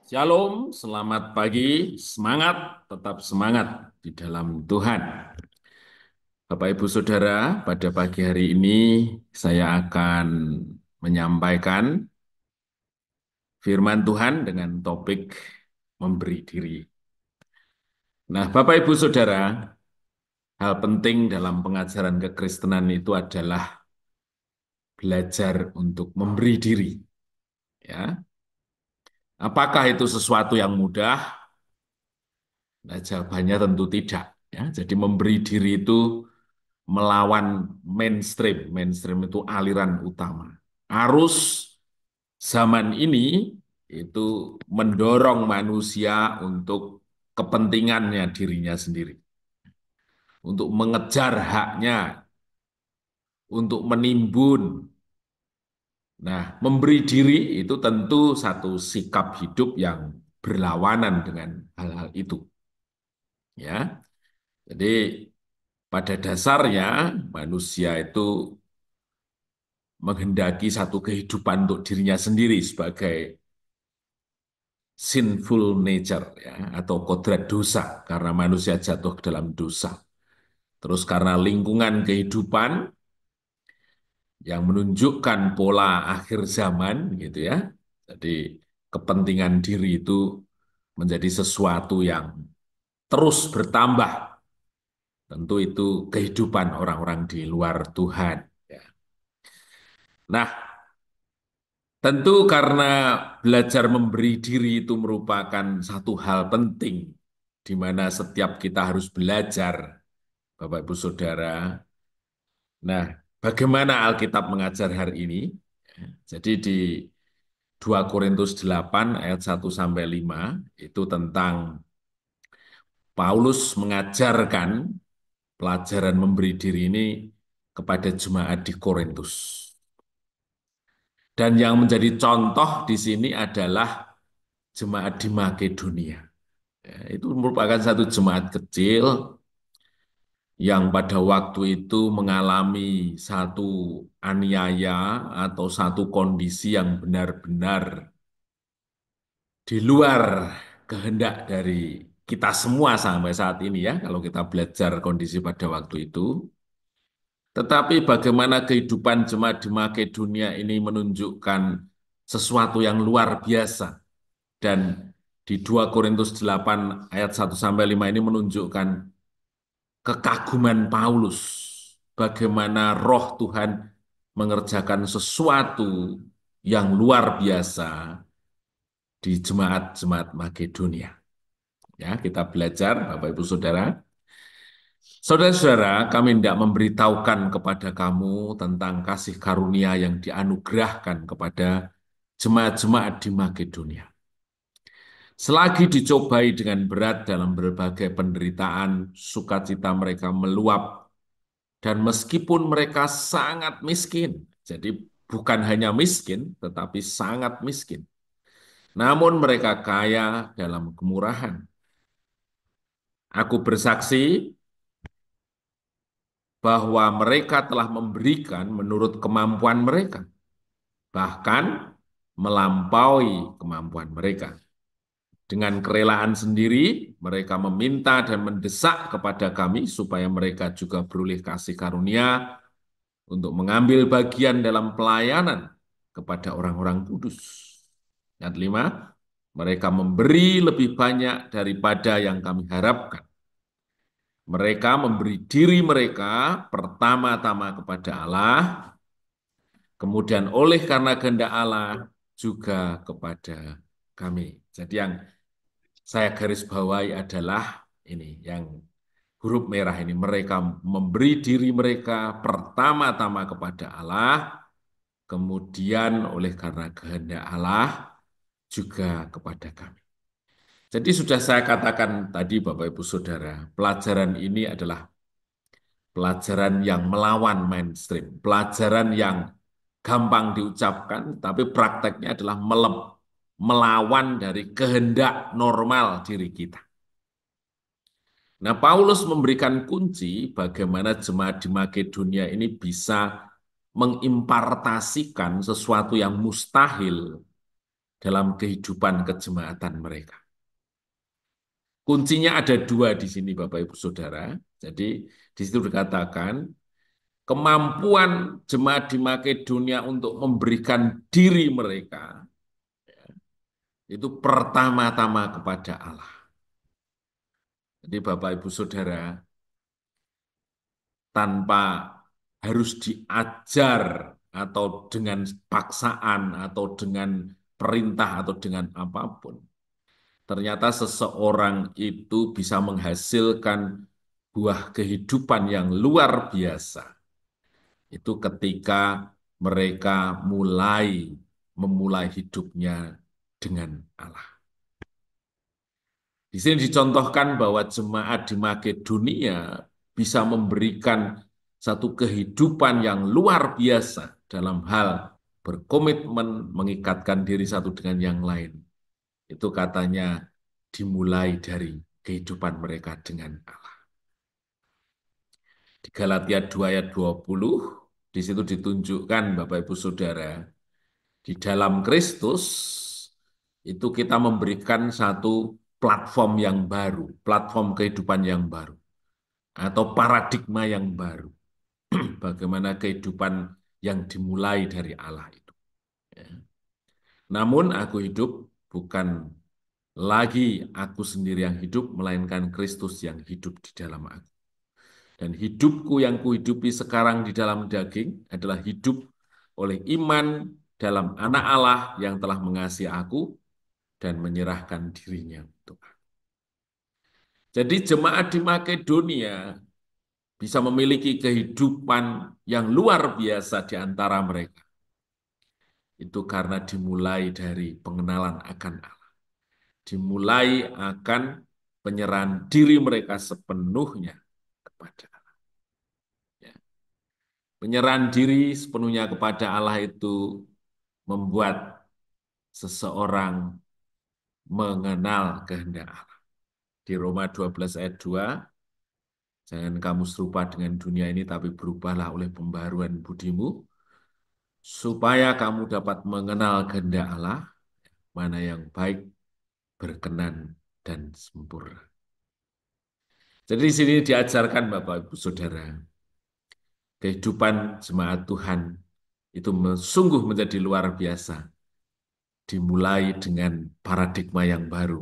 Shalom, selamat pagi, semangat, tetap semangat di dalam Tuhan. Bapak Ibu Saudara, pada pagi hari ini saya akan menyampaikan firman Tuhan dengan topik memberi diri. Nah, Bapak Ibu Saudara, hal penting dalam pengajaran kekristenan itu adalah belajar untuk memberi diri. Ya, apakah itu sesuatu yang mudah? Nah, jawabannya tentu tidak. Ya, jadi memberi diri itu melawan mainstream. Mainstream itu aliran utama. Arus zaman ini itu mendorong manusia untuk kepentingannya dirinya sendiri, untuk mengejar haknya, untuk menimbun. Nah, memberi diri itu tentu satu sikap hidup yang berlawanan dengan hal-hal itu. Ya, jadi pada dasarnya manusia itu menghendaki satu kehidupan untuk dirinya sendiri sebagai sinful nature ya atau kodrat dosa karena manusia jatuh ke dalam dosa. Terus karena lingkungan kehidupan yang menunjukkan pola akhir zaman gitu ya. Jadi kepentingan diri itu menjadi sesuatu yang terus bertambah. Tentu itu kehidupan orang-orang di luar Tuhan ya. Nah, tentu karena belajar memberi diri itu merupakan satu hal penting, di mana setiap kita harus belajar, Bapak Ibu Saudara. Nah, bagaimana Alkitab mengajar hari ini? Jadi di 2 Korintus 8 ayat 1 sampai 5 itu tentang Paulus mengajarkan pelajaran memberi diri ini kepada jemaat di Korintus. Dan yang menjadi contoh di sini adalah jemaat di Makedonia. Ya, itu merupakan satu jemaat kecil yang pada waktu itu mengalami satu aniaya atau satu kondisi yang benar-benar di luar kehendak dari kita semua sampai saat ini ya, kalau kita belajar kondisi pada waktu itu. Tetapi bagaimana kehidupan jemaat di Makedonia ini menunjukkan sesuatu yang luar biasa. Dan di 2 Korintus 8 ayat 1 sampai 5 ini menunjukkan kekaguman Paulus, bagaimana roh Tuhan mengerjakan sesuatu yang luar biasa di jemaat-jemaat Makedonia. Ya, kita belajar, Bapak Ibu Saudara. Saudara-saudara, kami tidak memberitahukan kepada kamu tentang kasih karunia yang dianugerahkan kepada jemaat-jemaat di Makedonia. Selagi dicobai dengan berat dalam berbagai penderitaan, sukacita mereka meluap. Dan meskipun mereka sangat miskin, jadi bukan hanya miskin, tetapi sangat miskin. Namun mereka kaya dalam kemurahan. Aku bersaksi bahwa mereka telah memberikan menurut kemampuan mereka, bahkan melampaui kemampuan mereka. Dengan kerelaan sendiri, mereka meminta dan mendesak kepada kami supaya mereka juga beroleh kasih karunia untuk mengambil bagian dalam pelayanan kepada orang-orang kudus. Ayat 5, mereka memberi lebih banyak daripada yang kami harapkan. Mereka memberi diri mereka pertama-tama kepada Allah, kemudian oleh karena kehendak Allah juga kepada kami. Jadi yang saya garis bawahi adalah ini, yang huruf merah ini. Mereka memberi diri mereka pertama-tama kepada Allah, kemudian oleh karena kehendak Allah juga kepada kami. Jadi sudah saya katakan tadi Bapak Ibu Saudara, pelajaran ini adalah pelajaran yang melawan mainstream, pelajaran yang gampang diucapkan, tapi prakteknya adalah melawan dari kehendak normal diri kita. Nah, Paulus memberikan kunci bagaimana jemaat di Makedonia ini bisa mengimpartasikan sesuatu yang mustahil dalam kehidupan kejemaatan mereka. Kuncinya ada dua di sini, Bapak Ibu Saudara. Jadi di situ dikatakan kemampuan jemaat di Makedonia untuk memberikan diri mereka itu pertama-tama kepada Allah. Jadi Bapak Ibu Saudara, tanpa harus diajar atau dengan paksaan atau dengan perintah atau dengan apapun, ternyata seseorang itu bisa menghasilkan buah kehidupan yang luar biasa. Itu ketika mereka memulai hidupnya dengan Allah. Di sini dicontohkan bahwa jemaat di Makedonia bisa memberikan satu kehidupan yang luar biasa dalam hal berkomitmen mengikatkan diri satu dengan yang lain. Itu katanya dimulai dari kehidupan mereka dengan Allah. Di Galatia 2 ayat 20, di situ ditunjukkan Bapak Ibu Saudara, di dalam Kristus itu kita memberikan satu platform yang baru, platform kehidupan yang baru, atau paradigma yang baru. Bagaimana kehidupan yang dimulai dari Allah itu. Ya. Namun aku hidup bukan lagi aku sendiri yang hidup, melainkan Kristus yang hidup di dalam aku. Dan hidupku yang kuhidupi sekarang di dalam daging adalah hidup oleh iman dalam anak Allah yang telah mengasihi aku dan menyerahkan dirinya untuk aku. Jadi jemaat di Makedonia bisa memiliki kehidupan yang luar biasa di antara mereka. Itu karena dimulai dari pengenalan akan Allah. Dimulai akan penyerahan diri mereka sepenuhnya kepada Allah. Ya. Penyerahan diri sepenuhnya kepada Allah itu membuat seseorang mengenal kehendak Allah. Di Roma 12 ayat 2, jangan kamu serupa dengan dunia ini, tapi berubahlah oleh pembaruan budimu, supaya kamu dapat mengenal kehendak Allah, mana yang baik, berkenan, dan sempurna. Jadi di sini diajarkan Bapak Ibu Saudara, kehidupan jemaat Tuhan itu sungguh menjadi luar biasa. Dimulai dengan paradigma yang baru,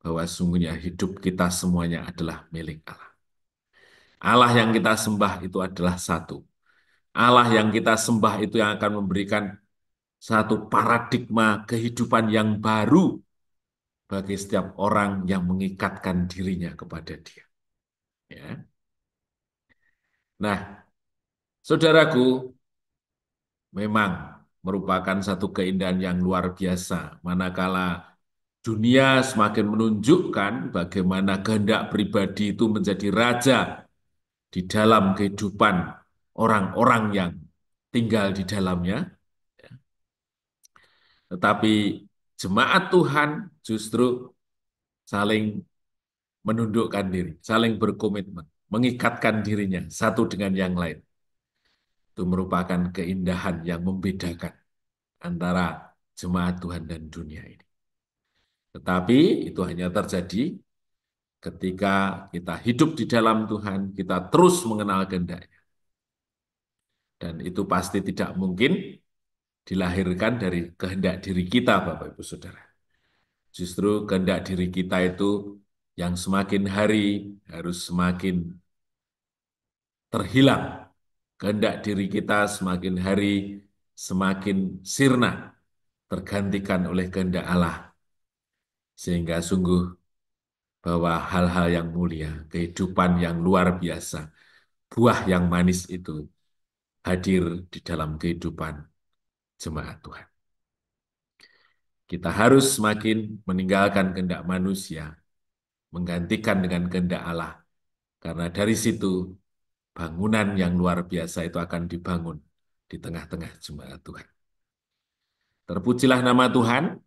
bahwa sungguhnya hidup kita semuanya adalah milik Allah. Allah yang kita sembah itu adalah satu. Allah yang kita sembah itu yang akan memberikan satu paradigma kehidupan yang baru bagi setiap orang yang mengikatkan dirinya kepada Dia. Ya. Nah, saudaraku, memang merupakan satu keindahan yang luar biasa, manakala dunia semakin menunjukkan bagaimana kehendak pribadi itu menjadi raja di dalam kehidupan orang-orang yang tinggal di dalamnya. Tetapi jemaat Tuhan justru saling menundukkan diri, saling berkomitmen, mengikatkan dirinya satu dengan yang lain. Itu merupakan keindahan yang membedakan antara jemaat Tuhan dan dunia ini. Tetapi itu hanya terjadi ketika kita hidup di dalam Tuhan, kita terus mengenal kehendak-Nya. Dan itu pasti tidak mungkin dilahirkan dari kehendak diri kita, Bapak Ibu Saudara. Justru kehendak diri kita itu yang semakin hari harus semakin terhilang. Kehendak diri kita semakin hari semakin sirna, tergantikan oleh kehendak Allah. Sehingga sungguh bahwa hal-hal yang mulia, kehidupan yang luar biasa, buah yang manis itu hadir di dalam kehidupan jemaat Tuhan. Kita harus semakin meninggalkan kehendak manusia, menggantikan dengan kehendak Allah. Karena dari situ bangunan yang luar biasa itu akan dibangun di tengah-tengah jemaat Tuhan. Terpujilah nama Tuhan,